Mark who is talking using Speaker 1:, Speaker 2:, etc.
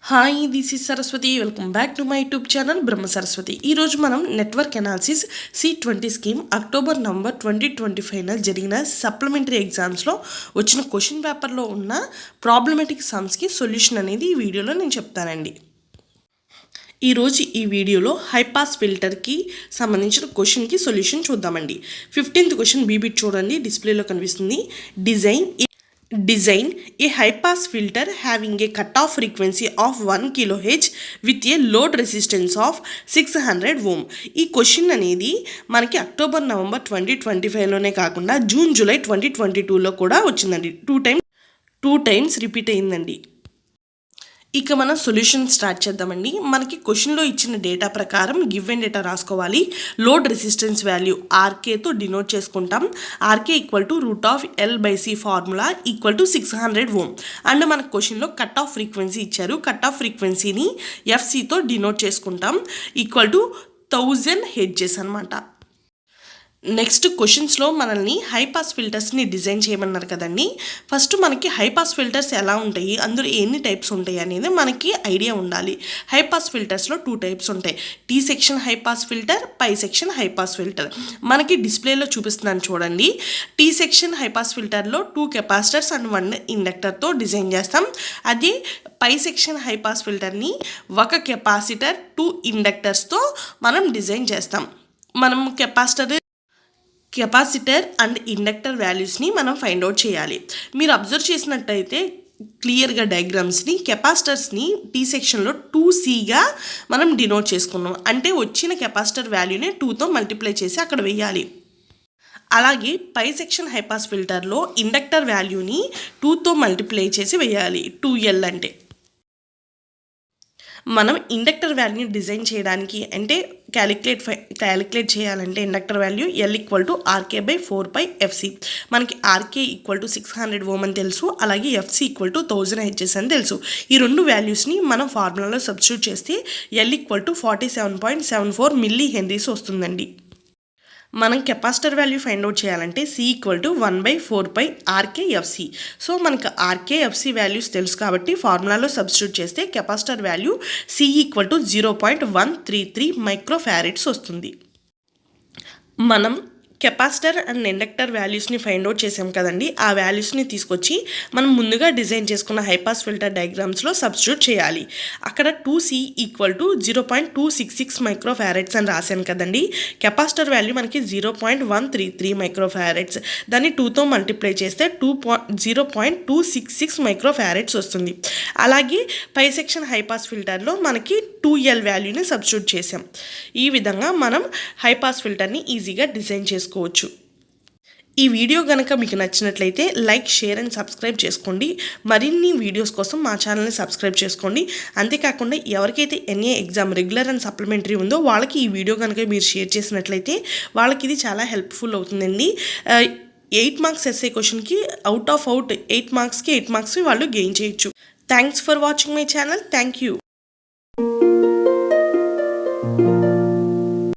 Speaker 1: Hi this is Saraswati. Welcome back to my YouTube channel Brahma Saraswati. ఈరోజు మనం network analysis C20 scheme October November 2025 జరిగిన supplementary ఎగ్జామ్స్లో వచ్చిన question పేపర్లో ఉన్న ప్రాబ్లమేటిక్ సమ్స్కి సొల్యూషన్ అనేది ఈ వీడియోలో నేను చెప్తానండి. ఈరోజు ఈ వీడియోలో హైపాస్ ఫిల్టర్కి సంబంధించిన క్వశ్చన్కి సొల్యూషన్ చూద్దామండి. 15th క్వశ్చన్ బీబీట్ చూడండి, డిస్ప్లేలో కనిపిస్తుంది. Design a high pass filter having a cutoff frequency of 1 kHz with a load resistance of 600 ohm. ఈ క్వశ్చన్ అనేది మనకి అక్టోబర్ నవంబర్ 2025లోనే కాకుండా జూన్ జూలై 2022లో కూడా వచ్చిందండి. టూ టైమ్స్ రిపీట్ అయిందండి. ఇక మనం సొల్యూషన్ స్టార్ట్ చేద్దామండి. మనకి క్వశ్చన్లో ఇచ్చిన డేటా ప్రకారం గివెన్ డేటా రాసుకోవాలి. లోడ్ రెసిస్టెన్స్ వాల్యూ ఆర్కేతో డినోట్ చేసుకుంటాం. RK equal to √L/C formula equal to 600 ohm. And మనకు క్వశ్చన్లో కట్ ఆఫ్ ఫ్రీక్వెన్సీ ఇచ్చారు. కట్ ఆఫ్ ఫ్రీక్వెన్సీని FCతో డినోట్ చేసుకుంటాం ఈక్వల్ టు 1000 హెర్ట్జ్ అనమాట. నెక్స్ట్ క్వశ్చన్స్లో మనల్ని హైపాస్ ఫిల్టర్స్ని డిజైన్ చేయమన్నారు కదండి. ఫస్ట్ మనకి హైపాస్ ఫిల్టర్స్ ఎలా ఉంటాయి, అందులో ఎన్ని టైప్స్ ఉంటాయి అనేది మనకి ఐడియా ఉండాలి. హైపాస్ ఫిల్టర్స్లో 2 టైప్స్ ఉంటాయి. T section high pass filter, pi section high pass filter. మనకి డిస్ప్లేలో చూపిస్తున్నాను చూడండి. టీ సెక్షన్ హైపాస్ ఫిల్టర్లో 2 కెపాసిటర్స్ అండ్ 1 ఇండక్టర్తో డిజైన్ చేస్తాం. అదే పై సెక్షన్ హైపాస్ ఫిల్టర్ని 1 కెపాసిటర్ 2 ఇండక్టర్స్తో మనం డిజైన్ చేస్తాం. మనం కెపాసిటర్ అండ్ ఇండక్టర్ వాల్యూస్ని మనం ఫైండ్ అవుట్ చేయాలి. మీరు అబ్జర్వ్ చేసినట్టయితే క్లియర్గా డయాగ్రామ్స్ని కెపాసిటర్స్ని టీ సెక్షన్లో 2Cగా మనం డినోట్ చేసుకున్నాం. అంటే వచ్చిన కెపాసిటర్ వాల్యూని 2తో మల్టిప్లై చేసి అక్కడ వేయాలి. అలాగే పై సెక్షన్ హైపాస్ ఫిల్టర్లో ఇండక్టర్ వాల్యూని 2తో మల్టిప్లై చేసి వేయాలి. 2L అంటే మనం ఇండక్టర్ వాల్యూని డిజైన్ చేయడానికి అంటే క్యాలిక్యులేట్ చేయాలంటే inductor value L equal to RK/4πfc. మనకి RK ఈక్వల్ టు 600 ఓమ్ అని తెలుసు, అలాగే FC ఈక్వల్ టు 1000 హెచ్ఎస్ అని తెలుసు. ఈ రెండు వాల్యూస్ని మనం ఫార్ములాలో సబ్స్టిట్యూట్ చేస్తే L equal to 47.74 milli henries వస్తుందండి. మనం కెపాసిటర్ వాల్యూ ఫైండ్ అవుట్ చేయాలంటే C equal to 1/4πRKFC. So మనకు RKFC వాల్యూస్ తెలుసు కాబట్టి ఫార్ములాలో సబ్స్టిట్యూట్ చేస్తే capacitor value C equal to 0.133 microfarads వస్తుంది. మనం కెపాసిటర్ అండ్ ఇండక్టర్ వాల్యూస్ని ఫైండ్ అవుట్ చేసాం కదండి. ఆ వాల్యూస్ని తీసుకొచ్చి మనం ముందుగా డిజైన్ చేసుకున్న హైపాస్ ఫిల్టర్ డయాగ్రామ్స్లో సబ్స్టిట్యూట్ చేయాలి. అక్కడ 2C ఈక్వల్ టు 0.266 మైక్రోఫారెడ్స్ అని రాశాను కదండి. కెపాసిటర్ వాల్యూ మనకి 0.133 మైక్రోఫారెడ్స్. దాన్ని 2తో మల్టిప్లై చేస్తే 0.266 మైక్రోఫారెడ్స్ వస్తుంది. అలాగే పై సెక్షన్ హైపాస్ ఫిల్టర్లో మనకి 2L వాల్యూని సబ్స్టిట్యూట్ చేసాం. ఈ విధంగా మనం హైపాస్ ఫిల్టర్ని ఈజీగా డిజైన్ చేసుకోవచ్చు. ఈ వీడియో కనుక మీకు నచ్చినట్లయితే లైక్, షేర్ అండ్ సబ్స్క్రైబ్ చేసుకోండి. మరిన్ని వీడియోస్ కోసం మా ఛానల్ని సబ్స్క్రైబ్ చేసుకోండి. అంతేకాకుండా ఎవరికైతే NA exam regular and supplementary ఉందో వాళ్ళకి ఈ వీడియో కనుక మీరు షేర్ చేసినట్లయితే వాళ్ళకి ఇది చాలా హెల్ప్ఫుల్ అవుతుందండి. 8 మార్క్స్ ఎస్ఏ క్వశ్చన్కి అవుట్ 8 మార్క్స్కి 8 మార్క్స్ వాళ్ళు గెయిన్ చేయొచ్చు. Thanks for watching my channel. Thank you.